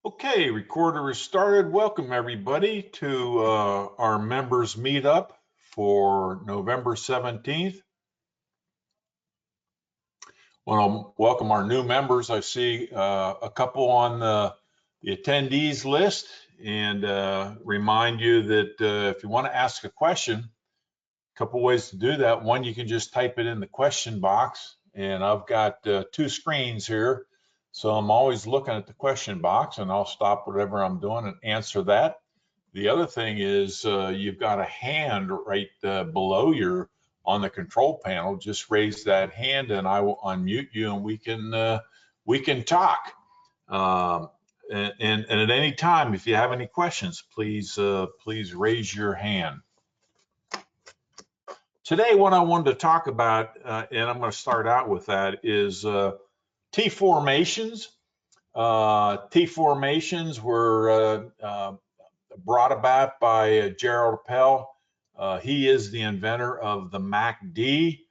Okay, recorder is started. Welcome everybody to our members meetup for November 17th. Want to welcome our new members. I see a couple on the attendees list and remind you that if you want to ask a question, a couple ways to do that. One, you can just type it in the question box, and I've got two screens here. So I'm always looking at the question box, and I'll stop whatever I'm doing and answer that. The other thing is you've got a hand right below your on the control panel. Just raise that hand, and I will unmute you, and we can talk. And at any time, if you have any questions, please raise your hand. Today, what I wanted to talk about, and I'm going to start out with that, is T formations. T formations were brought about by Gerald Appel. He is the inventor of the MACD.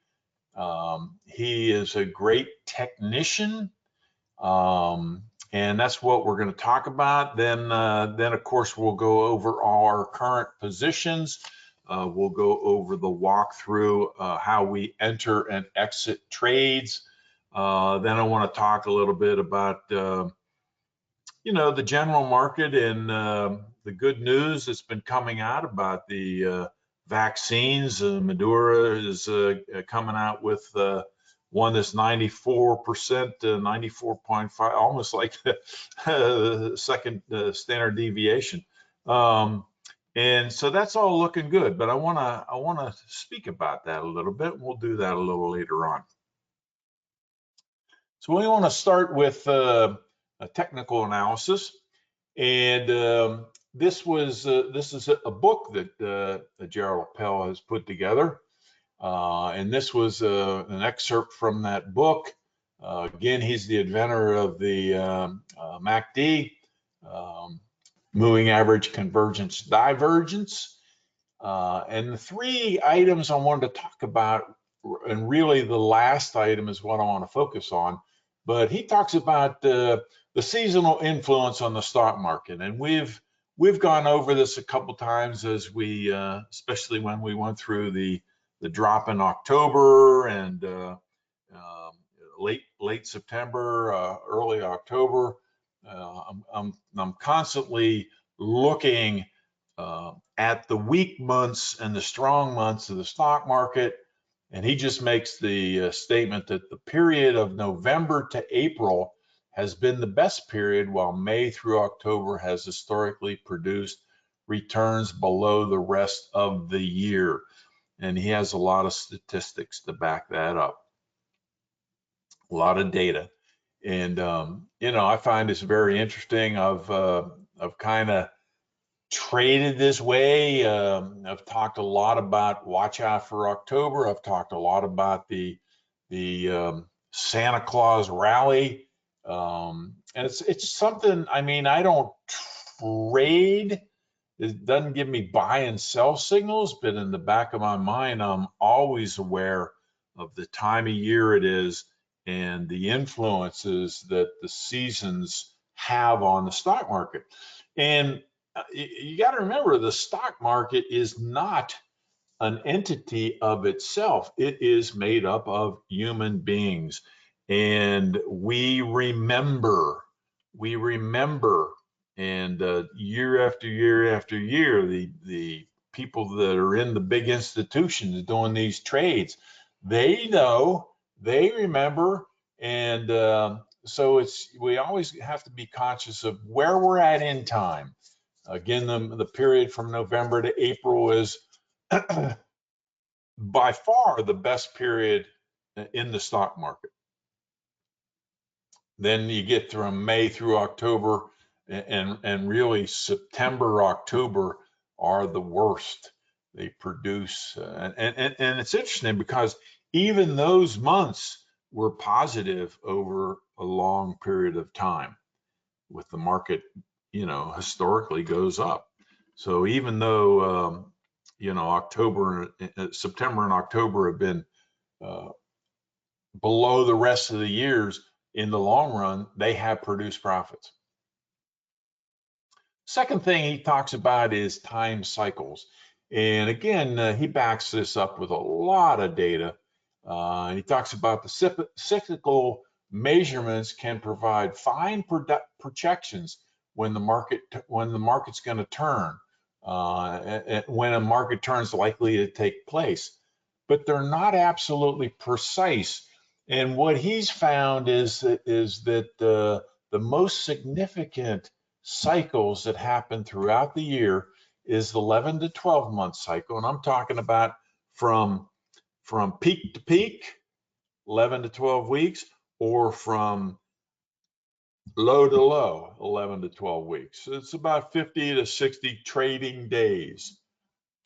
He is a great technician, and that's what we're going to talk about. Then of course, we'll go over all our current positions. We'll go over the walkthrough, how we enter and exit trades. Then I want to talk a little bit about the general market and the good news that's been coming out about the vaccines. Maduro is coming out with one that's 94%, 94.5, almost like the second standard deviation. And so that's all looking good, but I want to speak about that a little bit. We'll do that a little later on. So we want to start with a technical analysis, and this is a book that Gerald Appel has put together, and this was an excerpt from that book. Again, he's the inventor of the MACD, moving average convergence divergence, and the three items I wanted to talk about, and really the last item is what I want to focus on. But he talks about the seasonal influence on the stock market, and we've gone over this a couple times as we, especially when we went through the drop in October and late September, early October. I'm constantly looking at the weak months and the strong months of the stock market. And he just makes the statement that the period of November to April has been the best period, while May through October has historically produced returns below the rest of the year. And he has a lot of statistics to back that up, a lot of data. And, I find this very interesting. I've kind of traded this way. I've talked a lot about watch out for October. I've talked a lot about the Santa Claus rally, and it's something. I mean, I don't trade. It doesn't give me buy and sell signals, but in the back of my mind, I'm always aware of the time of year it is and the influences that the seasons have on the stock market. And you got to remember, the stock market is not an entity of itself. It is made up of human beings, and we remember, and year after year after year, the people that are in the big institutions doing these trades, they know, they remember, and so we always have to be conscious of where we're at in time. Again, the period from November to April is by far the best period in the stock market. Then you get from May through October, and really September, October are the worst. They produce, and it's interesting because even those months were positive over a long period of time, with the market, historically goes up. So even though, September and October have been below the rest of the years, in the long run, they have produced profits. Second thing he talks about is time cycles. And again, he backs this up with a lot of data. He talks about the cyclical measurements can provide fine projections when the market's going to turn, when a market turn is likely to take place, but they're not absolutely precise. And what he's found is that the most significant cycles that happen throughout the year is the 11 to 12 month cycle, and I'm talking about from peak to peak, 11 to 12 weeks, or from low to low, 11 to 12 weeks. So it's about 50 to 60 trading days.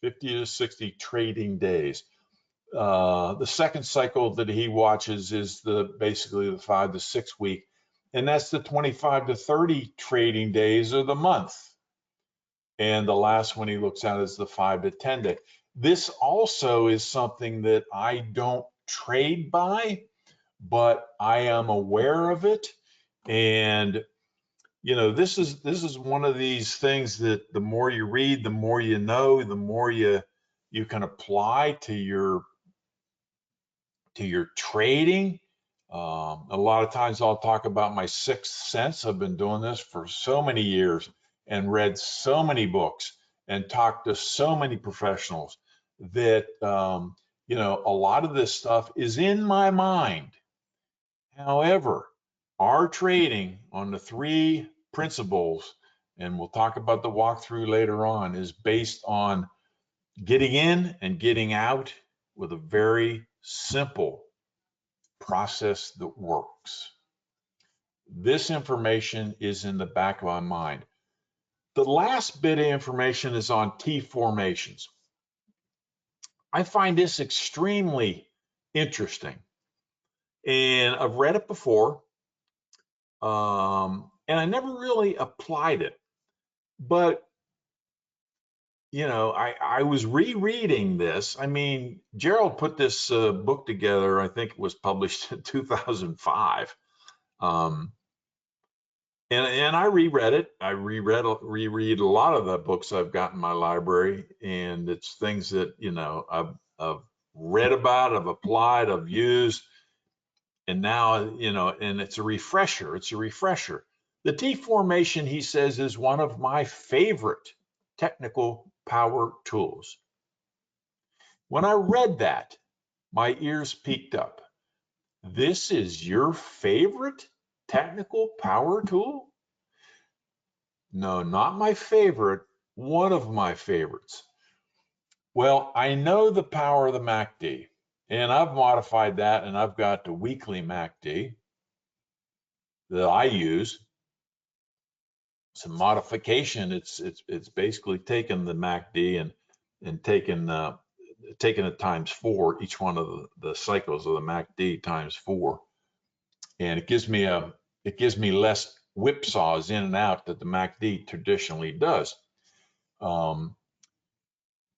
50 to 60 trading days. The second cycle that he watches is basically the 5 to 6 week, and that's the 25 to 30 trading days of the month. And the last one he looks at is the 5 to 10 day. This also is something that I don't trade by, but I am aware of it. And this is one of these things that the more you read, the more you know, the more you can apply to your trading. A lot of times I'll talk about my sixth sense. I've been doing this for so many years and read so many books and talked to so many professionals that a lot of this stuff is in my mind. However, our trading on the three principles, and we'll talk about the walkthrough later on, is based on getting in and getting out with a very simple process that works. This information is in the back of my mind. The last bit of information is on T formations. I find this extremely interesting, and I've read it before, and I never really applied it. But I was rereading this. I mean, Gerald put this book together. I think it was published in 2005. And I reread it. I reread a lot of the books I've got in my library, and it's things that I've read about, I've applied, I've used, and now and it's a refresher. It's a refresher. The T formation, he says, is one of my favorite technical power tools. When I read that, my ears peaked up. This is your favorite technical power tool? No, not my favorite, one of my favorites. Well, I know the power of the MACD, and I've modified that, and I've got the weekly MACD that I use. It's a modification. It's basically taken the MACD and taken it times 4, each one of the cycles of the MACD times 4, and it gives me less whipsaws in and out that the MACD traditionally does. But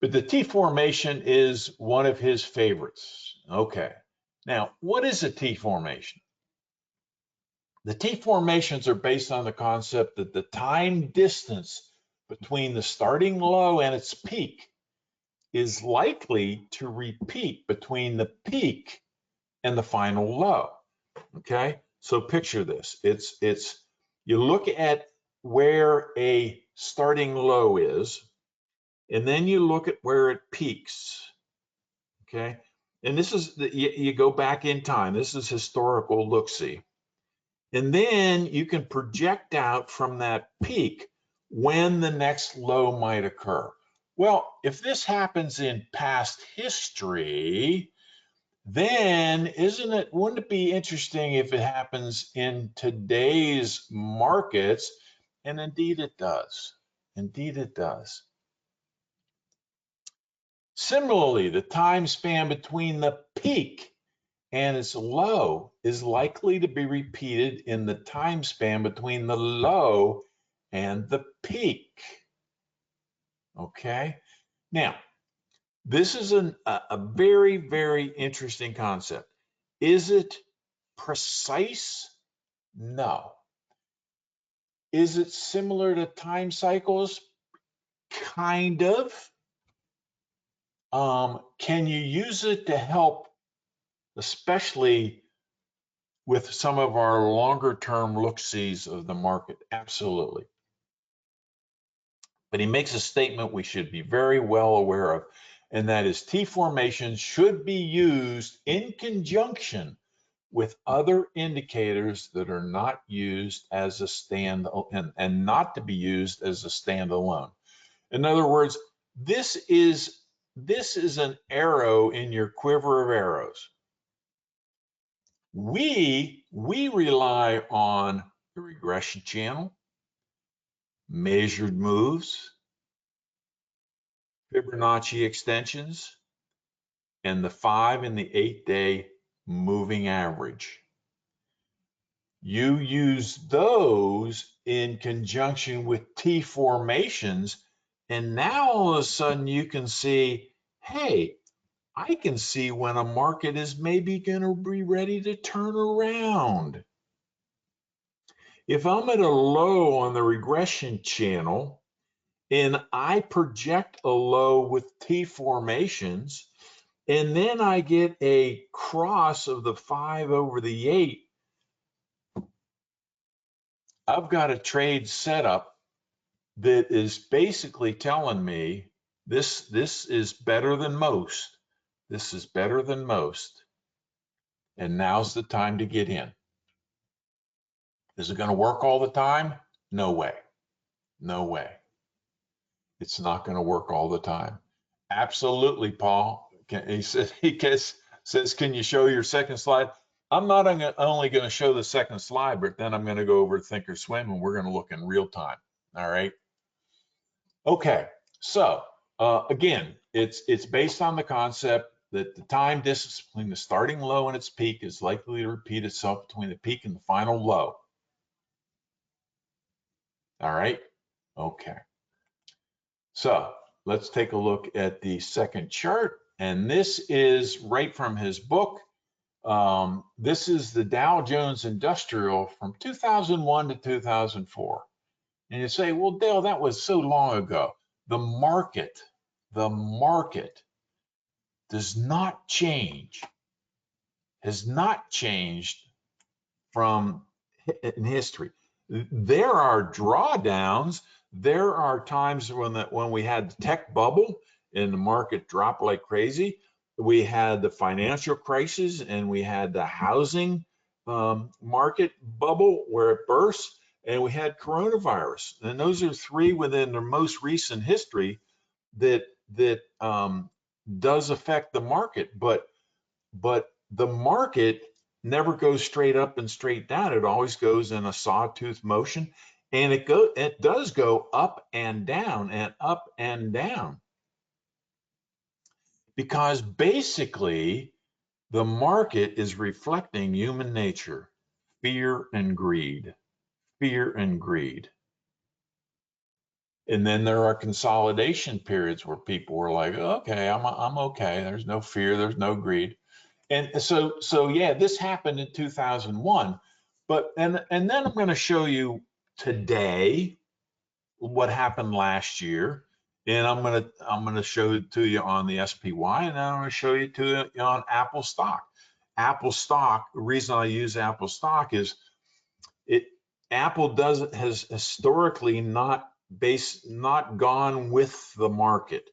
the T formation is one of his favorites. Okay. Now, what is a T formation? The T formations are based on the concept that the time distance between the starting low and its peak is likely to repeat between the peak and the final low. Okay? So picture this. It's you look at where a starting low is, and then you look at where it peaks. Okay, and this is you go back in time. This is historical look-see, and then you can project out from that peak when the next low might occur. Well, if this happens in past history, then wouldn't it be interesting if it happens in today's markets? And indeed it does. Indeed it does. Similarly, the time span between the peak and its low is likely to be repeated in the time span between the low and the peak. Okay? Now, this is a very, very interesting concept. Is it precise? No. Is it similar to time cycles? Kind of. Can you use it to help, especially with some of our longer term look-sees of the market? Absolutely. But he makes a statement we should be very well aware of, and that is T formations should be used in conjunction with other indicators that are not used as a and not to be used as a standalone. In other words, this is an arrow in your quiver of arrows. We rely on the regression channel, measured moves, Fibonacci extensions, and the 5 and the 8-day moving average. You use those in conjunction with T formations, and now all of a sudden you can see, hey, I can see when a market is maybe going to be ready to turn around. If I'm at a low on the regression channel and I project a low with T formations, and then I get a cross of the 5 over the 8, I've got a trade setup that is basically telling me this is better than most. This is better than most. And now's the time to get in. Is it going to work all the time? No way. No way. It's not going to work all the time. Absolutely, Paul. He says, can you show your second slide? I'm not only going to show the second slide, but then I'm going to go over to Thinkorswim and we're going to look in real time. All right. Okay. So again, it's based on the concept that the time distance between the starting low and its peak is likely to repeat itself between the peak and the final low. All right. Okay. So let's take a look at the second chart. And this is right from his book. This is the Dow Jones Industrial from 2001 to 2004. And you say, well, Dale, that was so long ago. The market does not change, has not changed from in history. There are drawdowns. There are times when we had the tech bubble and the market dropped like crazy. We had the financial crisis and we had the housing market bubble where it burst, and we had coronavirus. And those are three within the most recent history that does affect the market. But the market never goes straight up and straight down. It always goes in a sawtooth motion, and it does go up and down and up and down, because basically the market is reflecting human nature, fear and greed, fear and greed. And then there are consolidation periods where people were like, okay, I'm okay. There's no fear, there's no greed. And so yeah, this happened in 2001, and then I'm going to show you today what happened last year, and I'm going to show it to you on the SPY, and then I'm going to show you on Apple stock. Apple stock. The reason I use Apple stock is Apple has historically not gone with the market.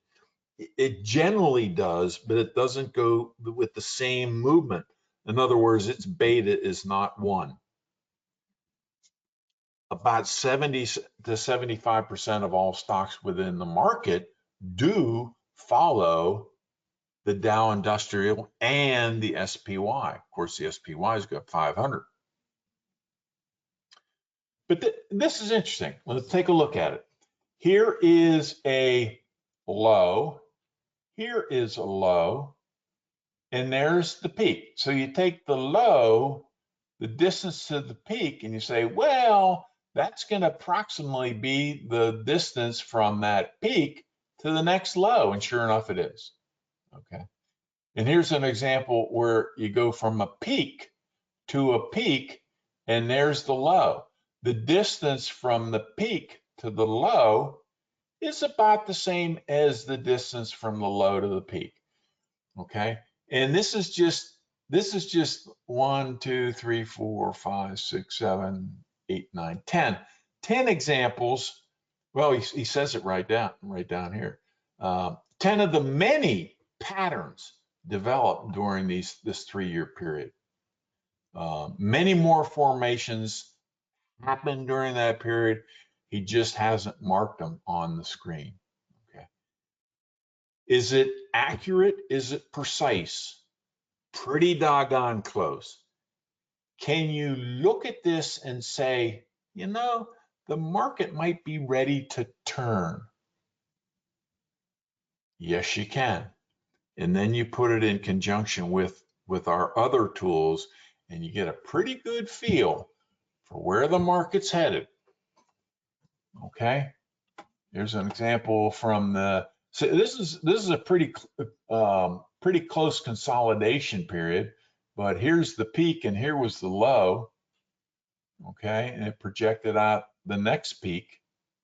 It generally does, but it doesn't go with the same movement. In other words, its beta is not 1. About 70 to 75% of all stocks within the market do follow the Dow Industrial and the SPY. Of course, the SPY's got 500. But this is interesting. Let's take a look at it. Here is a low. Here is a low, and there's the peak. So you take the low, the distance to the peak, and you say, well, that's going to approximately be the distance from that peak to the next low. And sure enough, it is. Okay. And here's an example where you go from a peak to a peak, and there's the low. the distance from the peak to the low is about the same as the distance from the low to the peak. Okay, and this is just 1, 2, 3, 4, 5, 6, 7, 8, 9, 10. 10 examples. Well, he says it right down here. 10 of the many patterns developed during this 3-year period. Many more formations happened during that period. He just hasn't marked them on the screen. Okay. Is it accurate? Is it precise? Pretty doggone close. Can you look at this and say, you know, the market might be ready to turn? Yes, you can. And then you put it in conjunction with our other tools, and you get a pretty good feel for where the market's headed. Okay, here's an example from the. So this is a pretty close consolidation period, but here's the peak and here was the low. Okay, and it projected out the next peak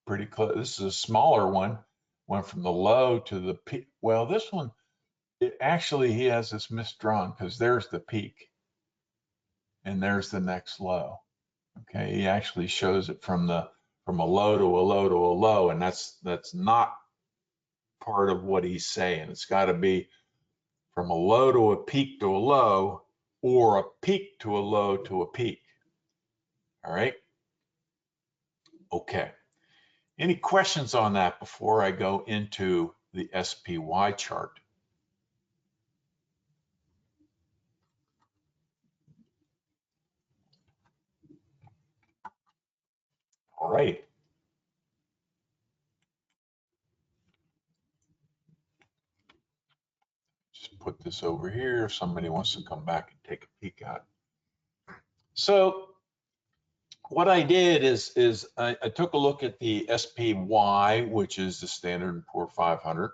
pretty close. This is a smaller one, went from the low to the peak. Well, this one, actually he has this misdrawn because there's the peak and there's the next low. Okay, he actually shows it from a low to a low to a low, and that's not part of what he's saying. It's got to be from a low to a peak to a low, or a peak to a low to a peak. All right. Okay. Any questions on that before I go into the SPY chart? All right. Just put this over here if somebody wants to come back and take a peek at it. So what I did is I took a look at the SPY, which is the Standard & Poor's 500.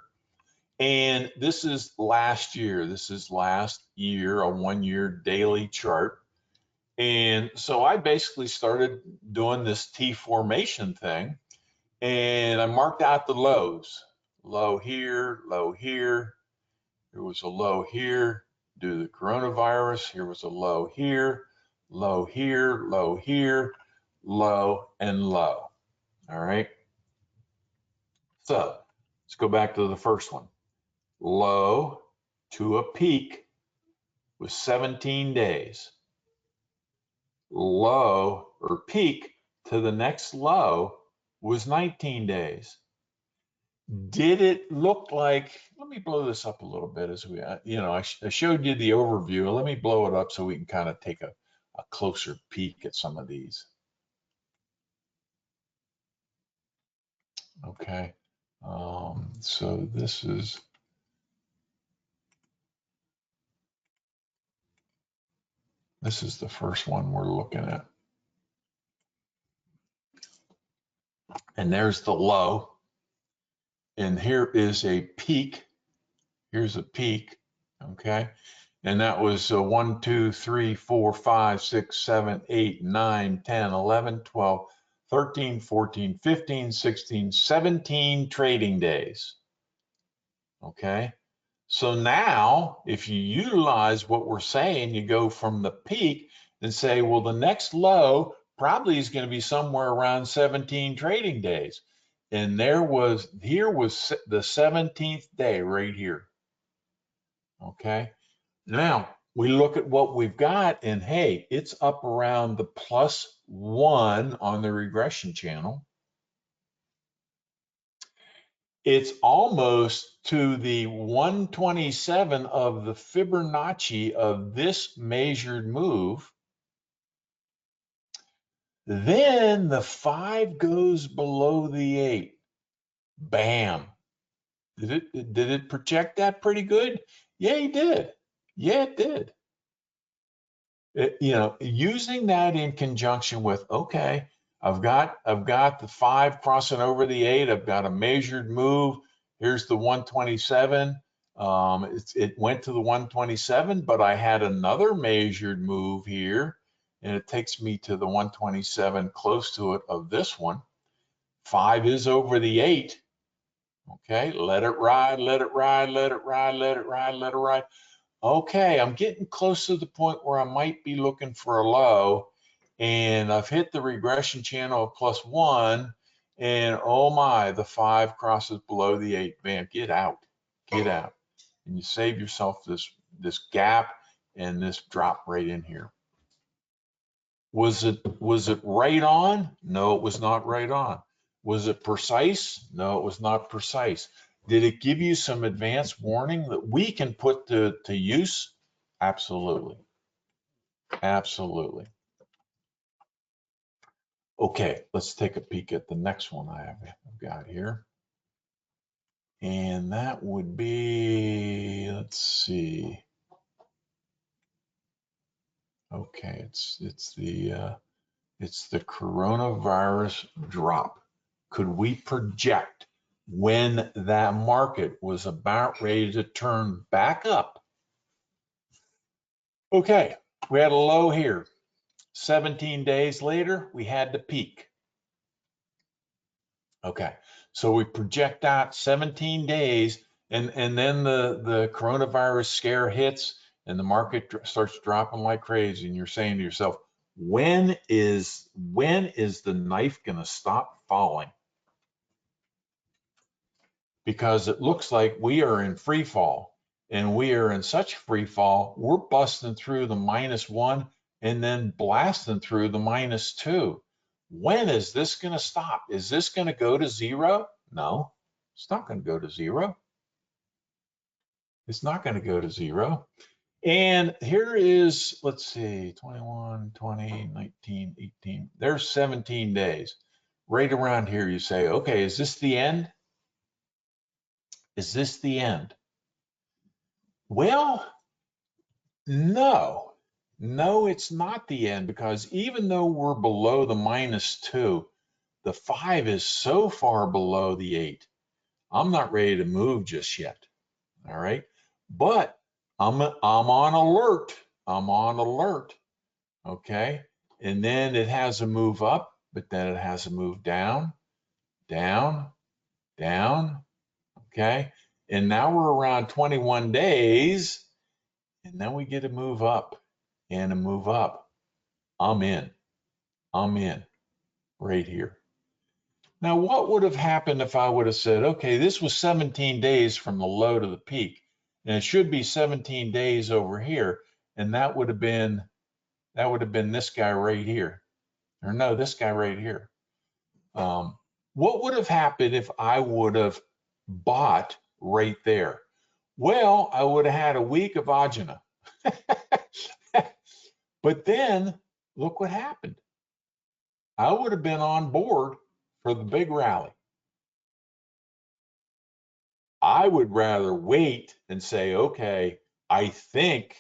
And this is last year. This is last year, a 1-year daily chart. And so I basically started doing this T formation thing, and I marked out the lows. Low here, low here. There was a low here due to the coronavirus. Here was a low here, low here, low here, low and low. All right. So let's go back to the first one. Low to a peak was 17 days. Low or peak to the next low was 19 days. Did it look like, let me blow this up a little bit as we, I showed you the overview. Let me blow it up so we can kind of take a closer peek at some of these. Okay. So this is the first one we're looking at. And there's the low. And here is a peak. Here's a peak. Okay. And that was 1, 2, 3, 4, 5, 6, 7, 8, 9, 10, 11, 12, 13, 14, 15, 16, 17 trading days. Okay. So now, if you utilize what we're saying, you go from the peak and say, well, the next low probably is going to be somewhere around 17 trading days. And here was the 17th day right here. Okay. Now we look at what we've got, and hey, it's up around the +1 on the regression channel. It's almost to the 127 of the Fibonacci of this measured move. Then the 5 goes below the 8. Bam. Did it project that pretty good? Yeah, it did. Yeah, it did. Using that in conjunction with, okay, I've got the 5 crossing over the 8. I've got a measured move. Here's the 127. It went to the 127, but I had another measured move here, and it takes me to the 127 close to it of this one. 5 is over the 8. Okay, let it ride, let it ride, let it ride, let it ride, let it ride. Okay, I'm getting close to the point where I might be looking for a low, and I've hit the regression channel of +1, and oh my, the 5 crosses below the 8. Bam, get out, and you save yourself this gap and this drop right in here. Was it right on? No, it was not right on. Was it precise? No, it was not precise. Did it give you some advance warning that we can put to use? Absolutely. Absolutely. Okay, let's take a peek at the next one I've got here. And that would be, let's see. Okay, it's the coronavirus drop. Could we project when that market was about ready to turn back up? Okay, we had a low here. 17 days later, we had the peak. Okay, so we project out 17 days, and then the coronavirus scare hits and the market starts dropping like crazy, and you're saying to yourself, when is the knife going to stop falling? Because it looks like we are in free fall, and we are in such free fall, we're busting through the -1 and then blasting through the -2. When is this going to stop? Is this going to go to 0? No, it's not going to go to 0. It's not going to go to 0. And here is, let's see, 21, 20, 19, 18. There's 17 days. Right around here, you say, okay, is this the end? Is this the end? Well, no. No, it's not the end, because even though we're below the -2, the 5 is so far below the 8. I'm not ready to move just yet. All right. But I'm on alert. I'm on alert. Okay. And then it has a move up, but then it has a move down, down, down. Okay. And now we're around 21 days, and then we get a move up and a move up. I'm in right here. Now, what would have happened if I would have said, okay, this was 17 days from the low to the peak, and it should be 17 days over here, and that would have been this guy right here, or no, this guy right here. What would have happened if I would have bought right there? Well, I would have had a week of agina. But then look what happened. I would have been on board for the big rally. I would rather wait and say, okay, I think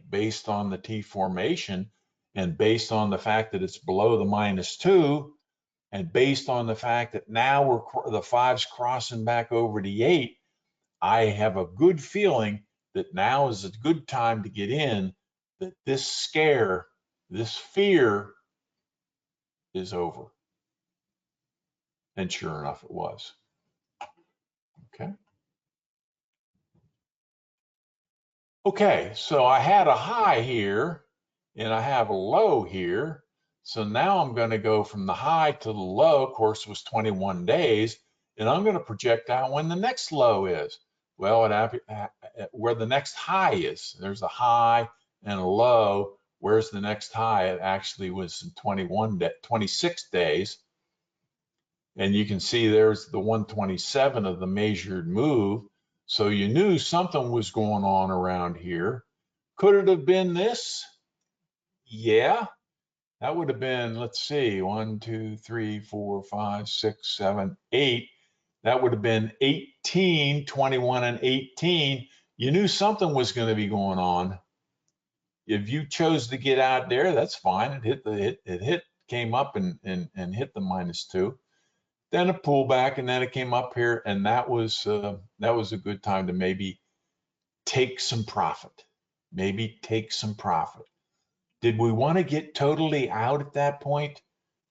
based on the T formation and based on the fact that it's below the -2 and based on the fact that now the 5's crossing back over the 8, I have a good feeling that now is a good time to get in, that this scare, this fear is over. And sure enough, it was. Okay. Okay, so I had a high here and I have a low here. So now I'm going to go from the high to the low, of course, was 21 days, and I'm going to project out when the next low is. Well, where the next high is. There's a high and a low. Where's the next high? It actually was in 26 days. And you can see there's the 127 of the measured move. So you knew something was going on around here. Could it have been this? Yeah, that would have been, let's see, 1, 2, 3, 4, 5, 6, 7, 8. That would have been 18, 21, and 18. You knew something was going to be going on. If you chose to get out there, that's fine. It came up and hit the -2. Then a pullback, and then it came up here, and that was a good time to maybe take some profit. Did we want to get totally out at that point?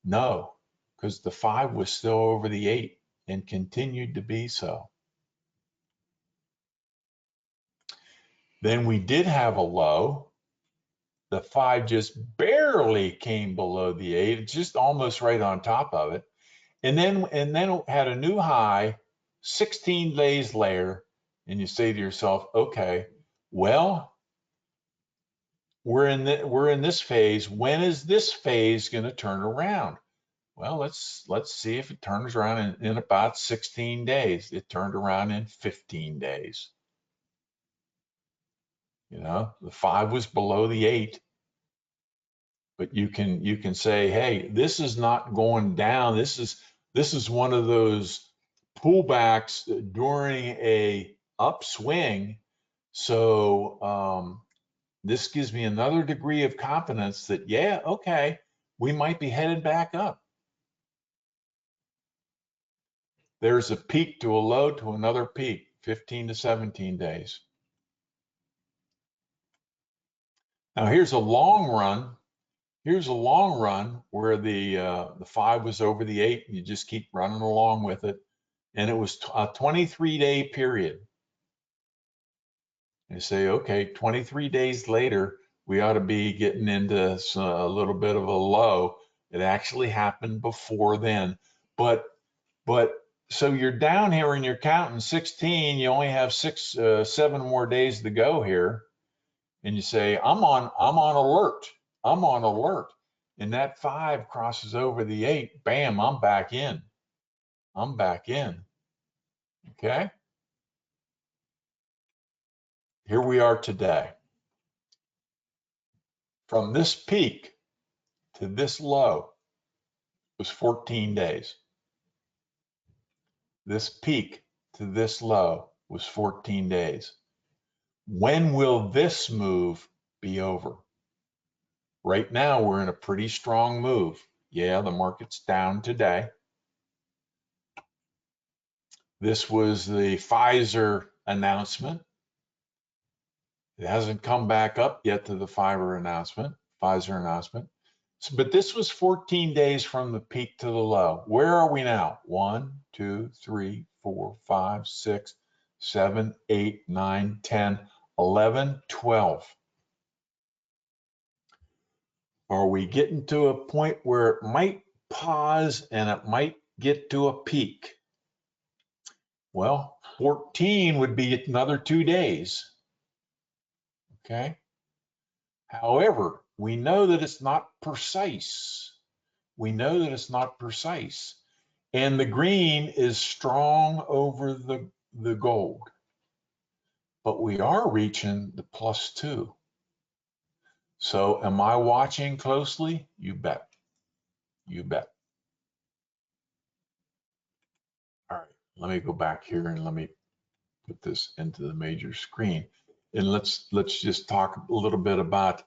No, because the 5 was still over the 8 and continued to be so. Then we did have a low. The 5 just barely came below the 8, it's just almost right on top of it. And then it had a new high 16 days later, and you say to yourself, okay, well, we're in this phase. When is this phase going to turn around? Well, let's see if it turns around in about 16 days. It turned around in 15 days. You know, the 5 was below the 8, but you can say, hey, this is not going down. This is one of those pullbacks during a upswing. So this gives me another degree of confidence that, yeah, okay, we might be headed back up. There's a peak to a low to another peak, 15 to 17 days. Now here's a long run. Here's a long run where the 5 was over the 8, and you just keep running along with it. And it was a 23-day period. You say, okay, 23 days later, we ought to be getting into a little bit of a low. It actually happened before then. But so you're down here and you're counting 16. You only have 7 more days to go here. And you say, I'm on alert. I'm on alert. And that 5 crosses over the 8. Bam, I'm back in. I'm back in. Okay. Here we are today. From this peak to this low was 14 days. This peak to this low was 14 days. When will this move be over? Right now, we're in a pretty strong move. Yeah, the market's down today. This was the Pfizer announcement. It hasn't come back up yet to the Pfizer announcement. So, but this was 14 days from the peak to the low. Where are we now? 1, 2, 3, 4, 5, 6, 7, 8, 9, 10, 11, 12. Are we getting to a point where it might pause and it might get to a peak? Well, 14 would be another 2 days. Okay. However, we know that it's not precise. We know that it's not precise. And the green is strong over the gold. But we are reaching the +2. So am I watching closely? You bet. You bet. All right, let me go back here and let me put this into the major screen. And let's just talk a little bit about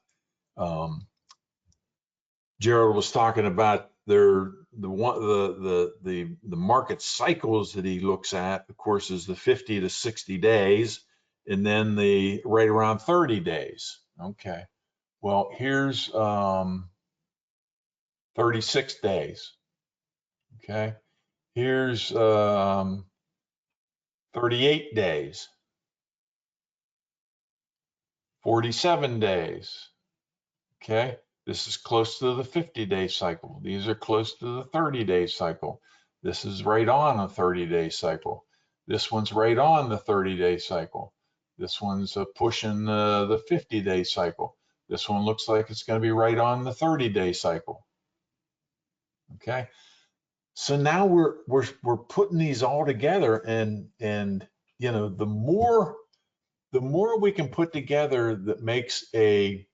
Gerald was talking about the market cycles that he looks at, of course, is the 50 to 60 days, and then the right around 30 days. Okay. Well, here's 36 days. Okay. Here's 38 days. 47 days. Okay. This is close to the 50-day cycle. These are close to the 30-day cycle. This is right on a 30-day cycle. This one's right on the 30-day cycle. This one's pushing the 50-day cycle. This one looks like it's going to be right on the 30-day cycle. Okay. So now we're putting these all together, and you know, the more we can put together that makes a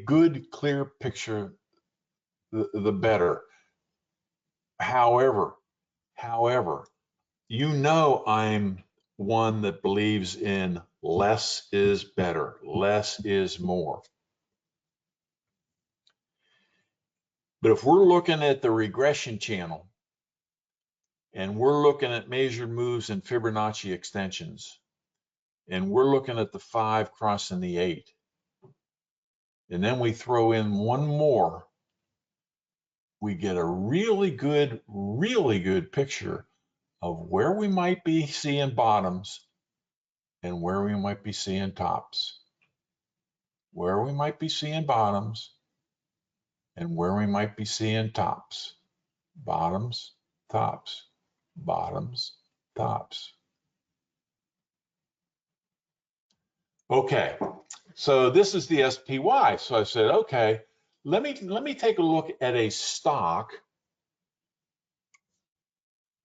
good, clear picture, the better. However, you know, I'm one that believes in less is better, less is more. But if we're looking at the regression channel and we're looking at measured moves and Fibonacci extensions, and we're looking at the 5 crossing the 8, and then we throw in one more, we get a really good picture of where we might be seeing bottoms and where we might be seeing tops. Where we might be seeing bottoms and where we might be seeing tops. Bottoms, tops, bottoms, tops. Okay, so this is the SPY. So I said, okay, let me take a look at a stock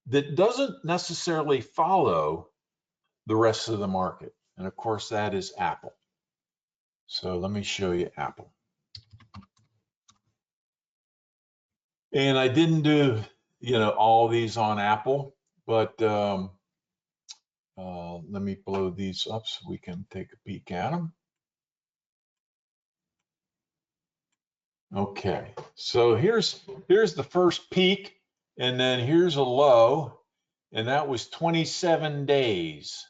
that doesn't necessarily follow the rest of the market. And of course, that is Apple. So let me show you Apple. And I didn't do, all these on Apple, but let me blow these up so we can take a peek at them. Okay, so here's the first peak, and then here's a low, and that was 27 days.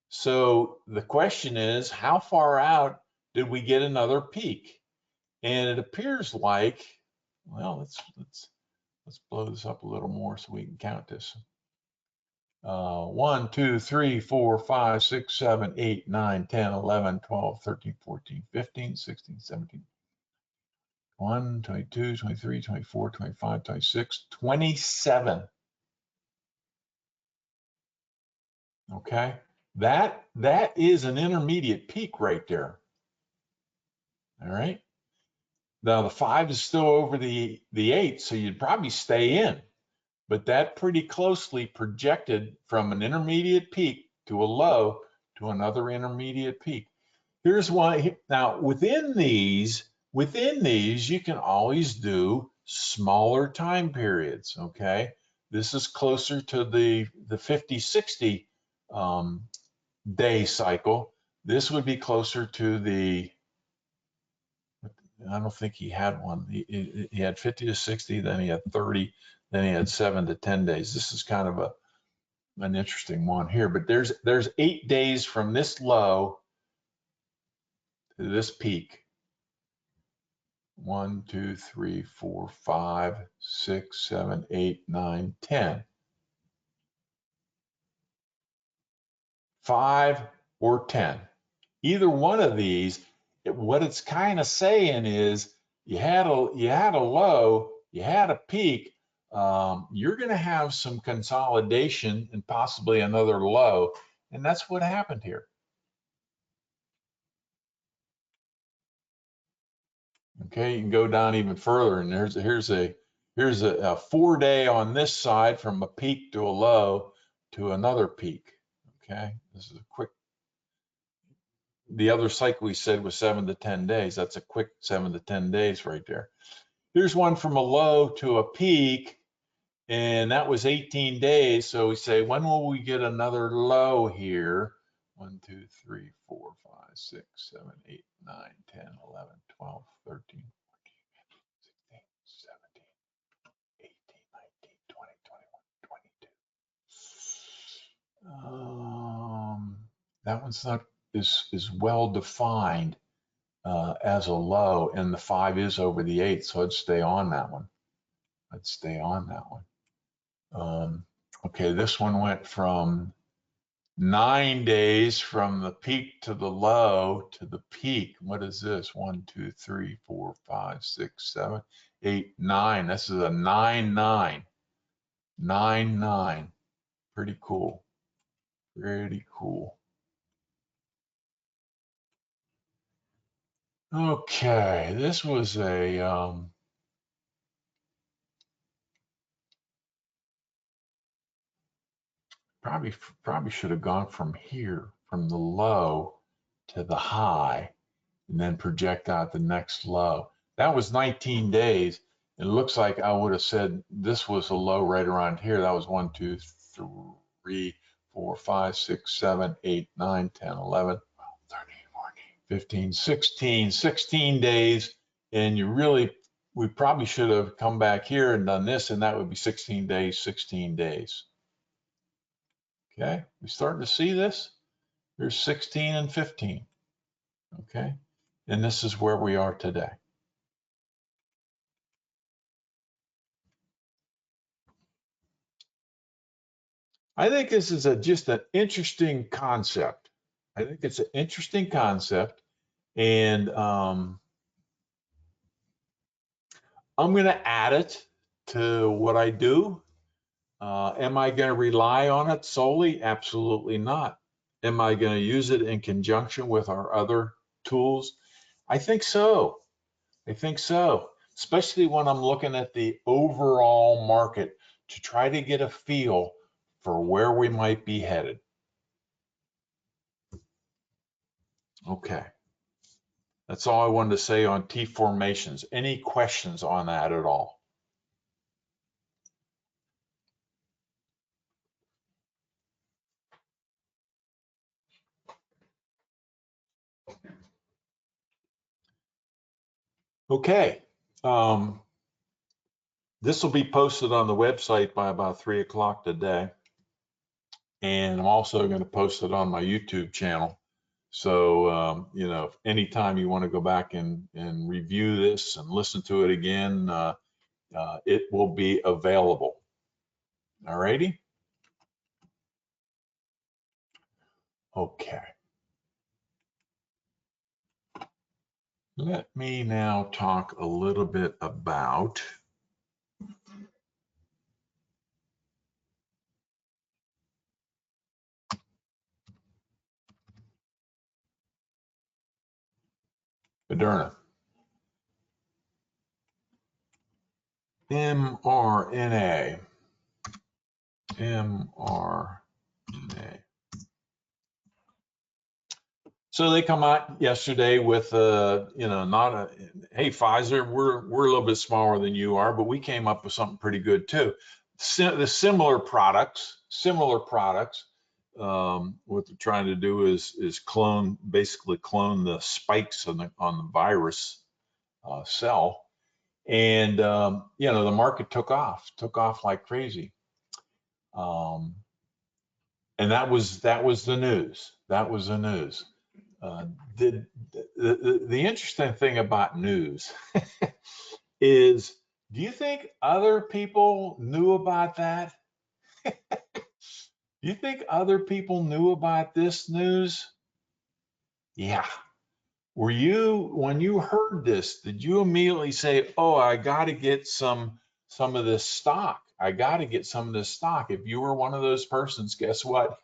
So the question is, how far out did we get another peak? And it appears like, well, let's blow this up a little more so we can count this. 1, 2, 3, 4, 5, 6, 7, 8, 9, 10, 11, 12, 13, 14, 15, 16, 17, 1, 22, 23, 24, 25, 26, 27. Okay, that is an intermediate peak right there. All right. Now the 5 is still over the 8, so you'd probably stay in, but that pretty closely projected from an intermediate peak to a low to another intermediate peak. Here's why. Now within these, you can always do smaller time periods. Okay, this is closer to the 50-60 day cycle. This would be closer to the, I don't think he had one. He had 50 to 60, then he had 30, then he had 7 to 10 days. This is kind of an interesting one here, but there's 8 days from this low to this peak. 1, 2, 3, 4, 5, 6, 7, 8, 9, 10. 5 or 10. Either one of these, what it's kind of saying is you had a low, you had a peak, you're going to have some consolidation and possibly another low, and that's what happened here. Okay, you can go down even further, and here's a 4-day on this side from a peak to a low to another peak. Okay, this is a quick. The other cycle we said was 7 to 10 days. That's a quick 7 to 10 days right there. Here's one from a low to a peak, and that was 18 days. So we say, when will we get another low here? 1, 2, 3, 4, 5, 6, 7, 8, 9, 10, 11, 12, 13, 14, 15, 16, 17, 18, 19, 20, 21, 22. That one's not is well defined as a low, and the 5 is over the 8, so I'd stay on that one. Okay, this one went from 9 days from the peak to the low to the peak. What is this? 1, 2, 3, 4, 5, 6, 7, 8, 9. This is a 9-9. 9-9. Pretty cool. Pretty cool. Okay, this was a probably should have gone from here, from the low to the high, and then project out the next low. That was 19 days. It looks like I would have said this was a low right around here. That was 1, 2, 3, 4, 5, 6, 7, 8, 9, 10, 11, 12, 13, 14, 15, 16 days. And we probably should have come back here and done this, and that would be 16 days, 16 days. Okay, we starting to see this? Here's 16 and 15. Okay, And this is where we are today. I think this is just an interesting concept. I think it's an interesting concept. And I'm going to add it to what I do. Am I going to rely on it solely? Absolutely not. Am I going to use it in conjunction with our other tools? I think so. I think so, especially when I'm looking at the overall market to try to get a feel for where we might be headed. Okay. That's all I wanted to say on T formations. Any questions on that at all? Okay. This will be posted on the website by about 3 o'clock today. And I'm also going to post it on my YouTube channel. So, you know, anytime you want to go back and review this and listen to it again, it will be available. All righty. Okay. Let me now talk a little bit about Moderna. mRNA. mRNA. So they come out yesterday with you know, not a, hey, Pfizer, we're a little bit smaller than you are, but we came up with something pretty good too. The similar products. What they're trying to do is basically clone the spikes on the virus cell, and you know, the market took off like crazy. And that was the news. That was the news. The interesting thing about news is, do you think other people knew about that? Do you think other people knew about this news? Yeah. Were you, when you heard this, did you immediately say, oh, I got to get some of this stock? I got to get some of this stock. If you were one of those persons, guess what?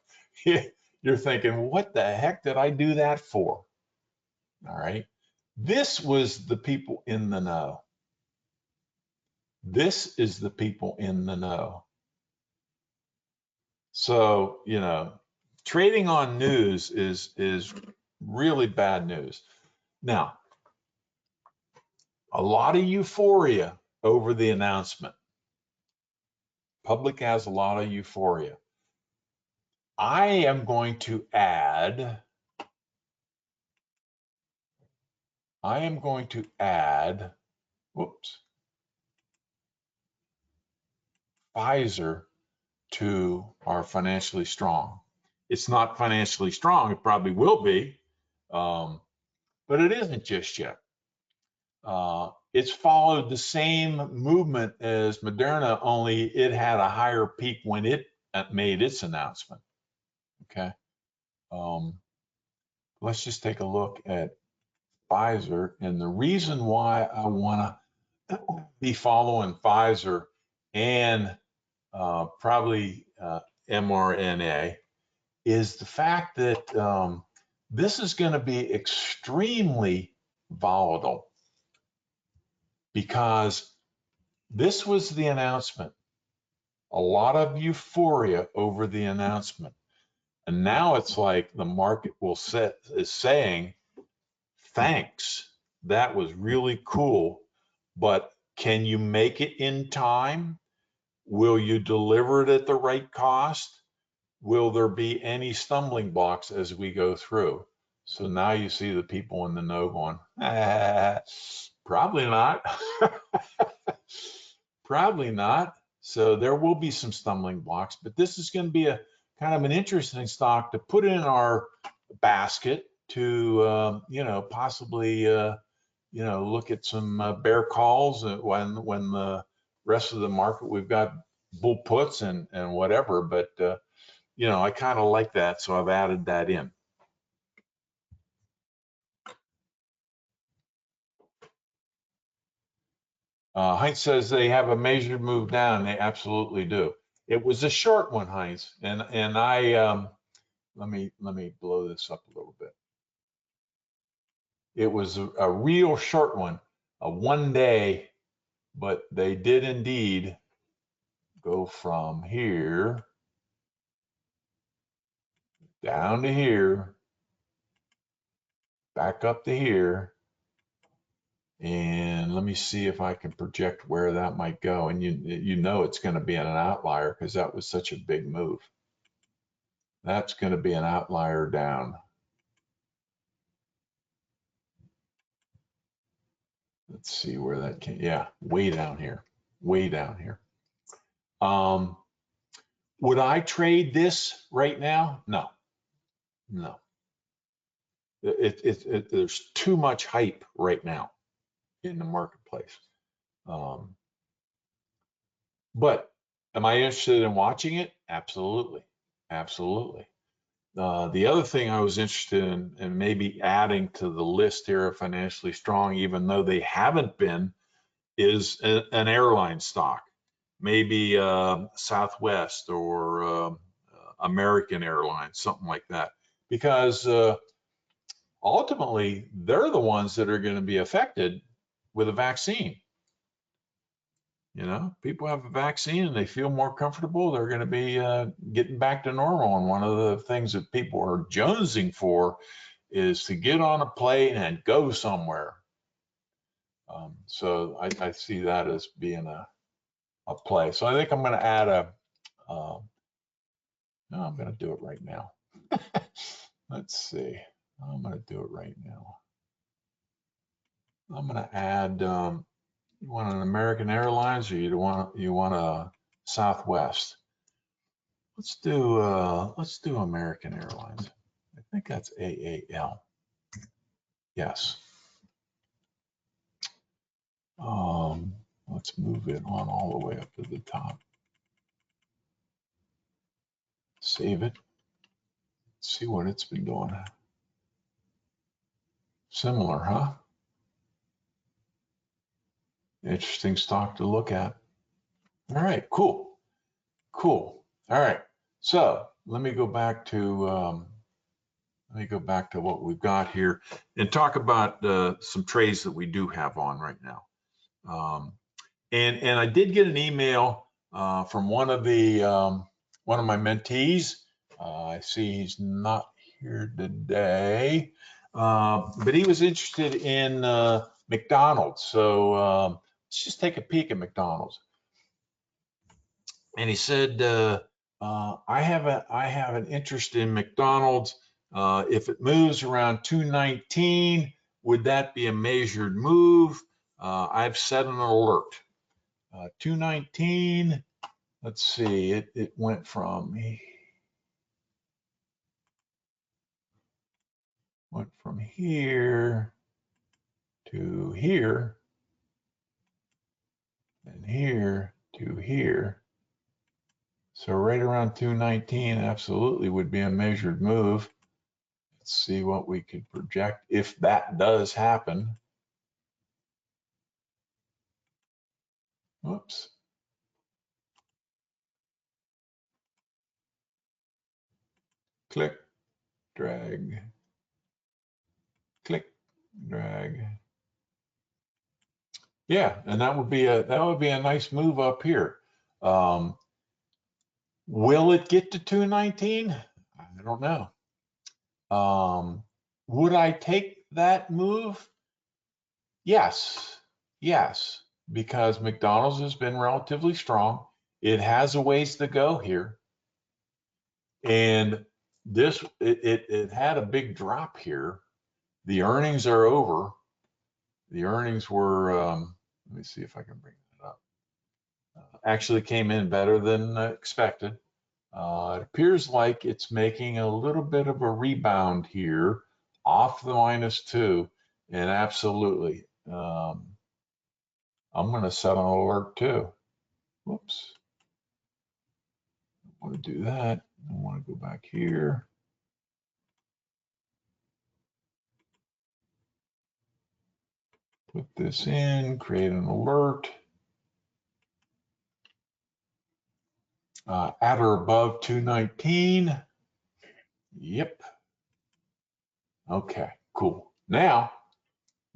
You're thinking, what the heck did I do that for? All right. This was the people in the know. This is the people in the know. So, you know, trading on news is really bad news. Now, a lot of euphoria over the announcement. Public has a lot of euphoria. I am going to add whoops, Pfizer to our financially strong. It's not financially strong. It probably will be, but it isn't just yet. It's followed the same movement as Moderna, only it had a higher peak when it made its announcement. Okay. Let's just take a look at Pfizer. And the reason why I want to be following Pfizer and probably mRNA is the fact that this is going to be extremely volatile, because this was the announcement. A lot of euphoria over the announcement. And now it's like the market is saying, thanks, that was really cool, but can you make it in time? Will you deliver it at the right cost? Will there be any stumbling blocks as we go through? So now you see the people in the know going, probably not. Probably not. So there will be some stumbling blocks, but this is going to be a kind of an interesting stock to put in our basket to, you know, possibly, you know, look at some bear calls when the rest of the market, we've got bull puts and whatever, but, you know, I kind of like that, so I've added that in. Heinz says they have a measured move down. They absolutely do. It was a short one, Heinz, and I let me blow this up a little bit. It was a real short one, a 1 day, but they did indeed go from here down to here, back up to here, and let me see if I can project where that might go. And you know it's going to be an outlier because that was such a big move. That's going to be an outlier down. Let's see where that came. Yeah, way down here, way down here. Would I trade this right now? No, no. There's too much hype right now in the marketplace. But am I interested in watching it? Absolutely, absolutely. The other thing I was interested in maybe adding to the list here of financially strong, even though they haven't been, is an airline stock, maybe Southwest or American Airlines, something like that, because ultimately they're the ones that are going to be affected with a vaccine. You know, people have a vaccine and they feel more comfortable. They're going to be getting back to normal. And one of the things that people are jonesing for is to get on a plane and go somewhere. So I see that as being a play. So I think I'm going to add no, I'm going to do it right now. Let's see. I'm going to do it right now. I'm going to add, you want an American Airlines or you want a Southwest? Let's do American Airlines. I think that's AAL. Yes. Let's move it on all the way up to the top. Save it. See what it's been doing. Similar, huh? Interesting stock to look at. All right, cool. Cool. All right. So let me go back to what we've got here and talk about some trades that we do have on right now. And I did get an email from one of my mentees. I see he's not here today, but he was interested in McDonald's. So let's just take a peek at McDonald's. And he said, I have an interest in McDonald's. If it moves around 219, would that be a measured move? I've set an alert. 219, let's see, it went from here to here and here to here. So right around 219 absolutely would be a measured move. Let's see what we could project if that does happen. Whoops. Click, drag, click, drag. Yeah, and that would be a nice move up here. Will it get to 219? I don't know. Would I take that move? Yes, yes, because McDonald's has been relatively strong. It has a ways to go here. And it had a big drop here. The earnings are over. The earnings were, let me see if I can bring that up. Actually came in better than expected. It appears like it's making a little bit of a rebound here. off the -2, and absolutely, I'm going to set an alert too. Whoops. I want to do that. I want to go back here. Put this in, create an alert. At or above 219. Yep. Okay, cool. Now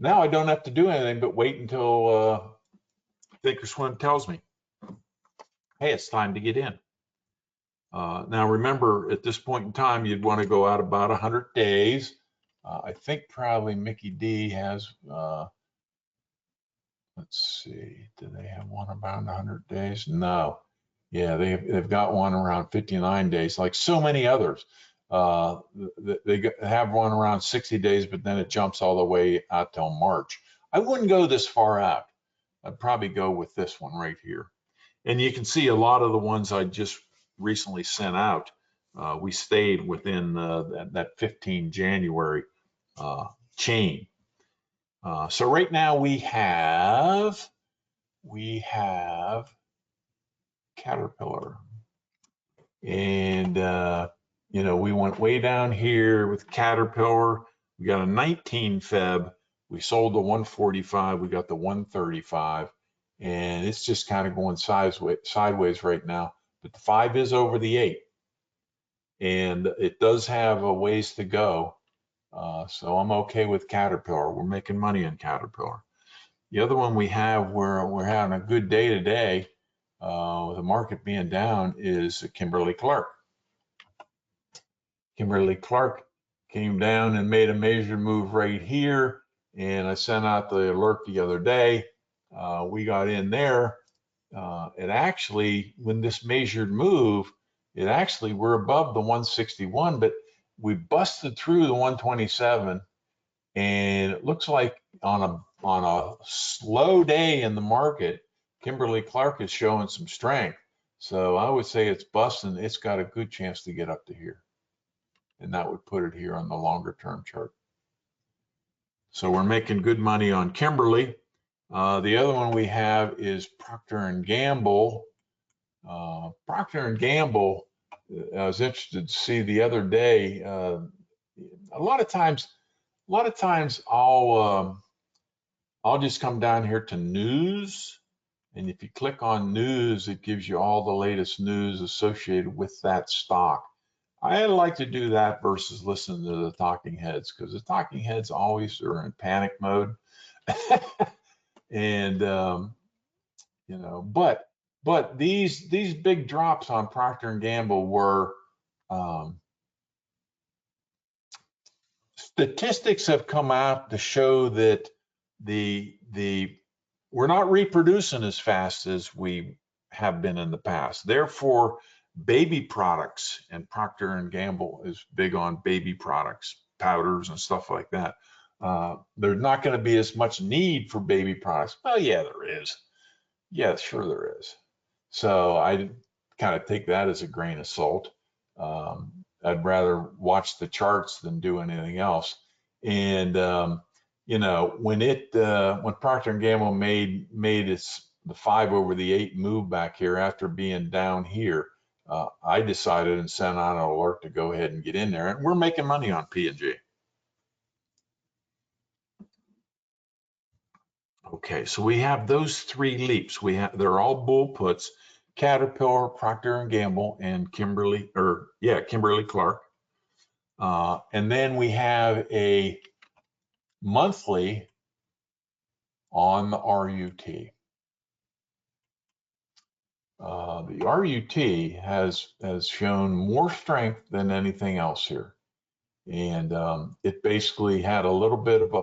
I don't have to do anything but wait until Thinkorswim tells me, hey, it's time to get in. Now remember, at this point in time, you'd want to go out about 100 days. I think probably Mickey D has, let's see, do they have one about 100 days? No. Yeah, they've got one around 59 days, like so many others. They have one around 60 days, but then it jumps all the way out till March. I wouldn't go this far out. I'd probably go with this one right here. And you can see a lot of the ones I just recently sent out, we stayed within that 15 January chain. So right now we have Caterpillar, and you know, we went way down here with Caterpillar. We got a 19 Feb. We sold the 145. We got the 135, and it's just kind of going sideways right now. But the 5 is over the 8, and it does have a ways to go. So I'm okay with Caterpillar. We're making money in Caterpillar. The other one we have, we're having a good day today, with the market being down, is Kimberly-Clark. Kimberly-Clark came down and made a major move right here, and I sent out the alert the other day. We got in there. It actually, when this measured move, it actually, we're above the 161, but we busted through the 127, and it looks like on a slow day in the market, Kimberly-Clark is showing some strength. So I would say it's busting. It's got a good chance to get up to here, and that would put it here on the longer term chart. So we're making good money on Kimberly. The other one we have is Procter & Gamble. Procter & Gamble, I was interested to see the other day. A lot of times I'll just come down here to news, and if you click on news, it gives you all the latest news associated with that stock. I like to do that versus listening to the talking heads, because the talking heads always are in panic mode. And you know, but these big drops on Procter & Gamble were, statistics have come out to show that we're not reproducing as fast as we have been in the past. Therefore, baby products, and Procter & Gamble is big on baby products, powders and stuff like that. There's not going to be as much need for baby products. Well, yeah, there is. Yeah, sure there is. So I kind of take that as a grain of salt. I'd rather watch the charts than do anything else. And you know, when Procter & Gamble made the 5 over the 8 move back here after being down here, I decided and sent out an alert to go ahead and get in there, and we're making money on P&G. Okay, so we have those 3 leaps. They're all bull puts: Caterpillar, Procter & Gamble, and Kimberly-Clark. And then we have a monthly on the RUT. The RUT has shown more strength than anything else here, and it basically had a little bit of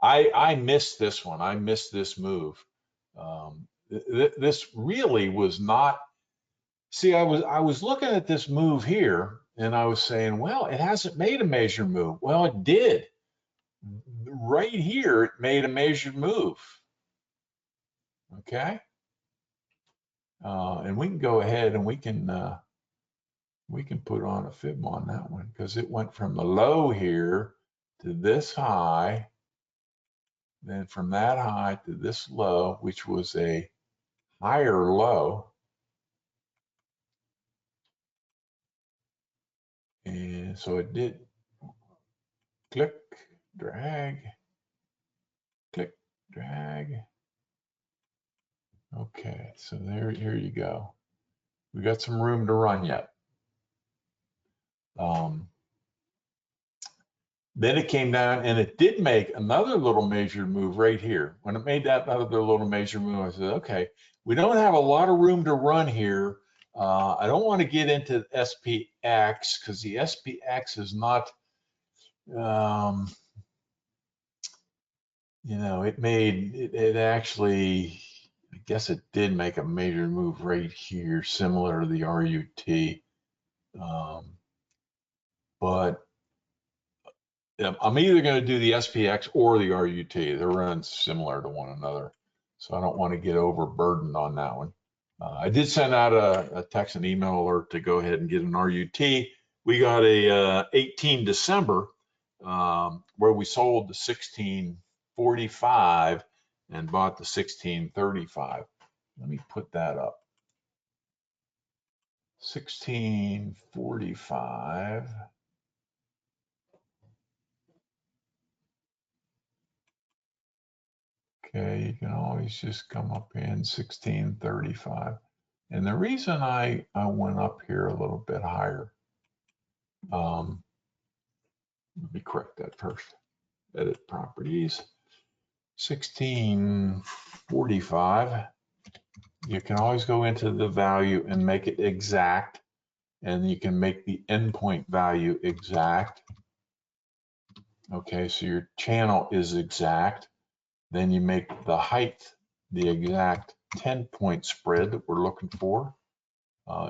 I missed this one. I missed this move. This really was not. See, I was looking at this move here, and I was saying, well, it hasn't made a measured move. Well, it did. Right here, it made a measured move. Okay. And we can go ahead and we can put on a fib on that one, because it went from the low here to this high, then from that high to this low, which was a higher low. And so it did click, drag, click, drag. Okay, so here you go. We got some room to run yet. Then it came down and it did make another little measured move right here. When it made that other little measured move, I said, okay, we don't have a lot of room to run here. I don't want to get into SPX because the SPX is not, you know, it actually, I guess it did make a major move right here, similar to the RUT. But I'm either going to do the SPX or the RUT. They're running similar to one another. So I don't want to get overburdened on that one. I did send out a text and email alert to go ahead and get an RUT. We got a 18 December where we sold the 1645 and bought the 1635. Let me put that up. 1645. Okay, you can always just come up in 1635. And the reason I went up here a little bit higher, let me correct that first. Edit properties, 1645. You can always go into the value and make it exact, and you can make the endpoint value exact. Okay, so your channel is exact. Then you make the height the exact 10-point spread that we're looking for.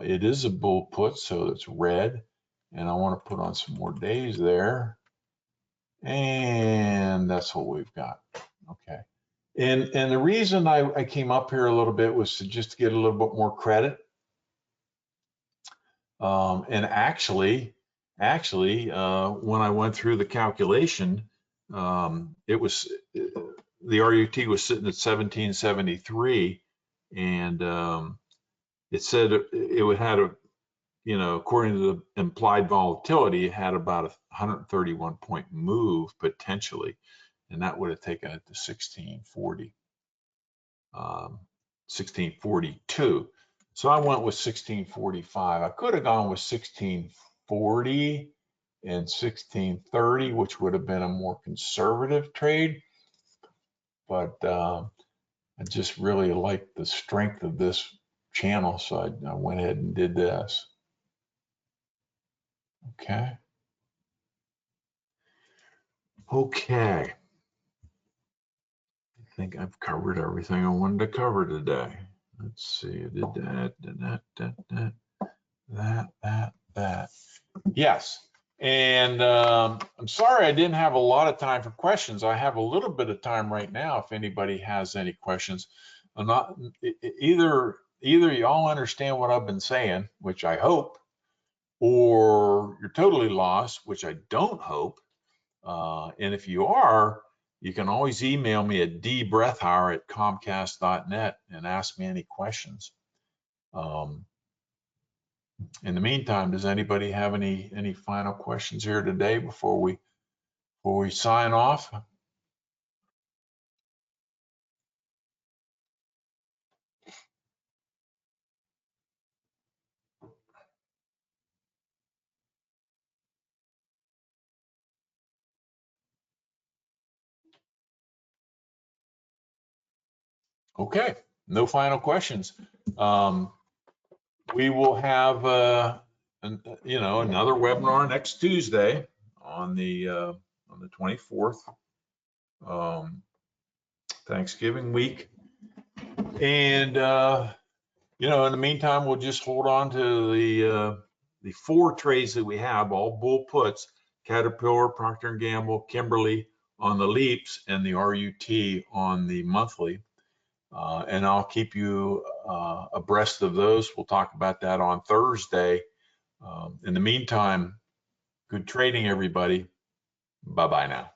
It is a bull put, so it's red. And I want to put on some more days there. And that's what we've got. Okay. And the reason I came up here a little bit was to just get a little bit more credit. And actually, when I went through the calculation, it was the RUT was sitting at 1773, and it said it would have a, you know, according to the implied volatility, it had about a 131 point move potentially, and that would have taken it to 1640, 1642. So I went with 1645. I could have gone with 1640 and 1630, which would have been a more conservative trade. But I just really liked the strength of this channel, so I went ahead and did this. Okay. Okay. I think I've covered everything I wanted to cover today. Let's see. I did that. Yes. And I'm sorry I didn't have a lot of time for questions. I have a little bit of time right now if anybody has any questions. I'm not either y'all understand what I've been saying, which I hope, or you're totally lost, which I don't hope. And if you are, you can always email me at dbrethauer@comcast.net and ask me any questions. In the meantime, does anybody have any final questions here today before we sign off? Okay, no final questions. We will have another webinar next Tuesday on the 24th, Thanksgiving week, and in the meantime, we'll just hold on to the 4 trades that we have, all bull puts: Caterpillar, Procter & Gamble, Kimberly on the leaps, and the RUT on the monthly. And I'll keep you abreast of those. We'll talk about that on Thursday. In the meantime, good trading, everybody. Bye-bye now.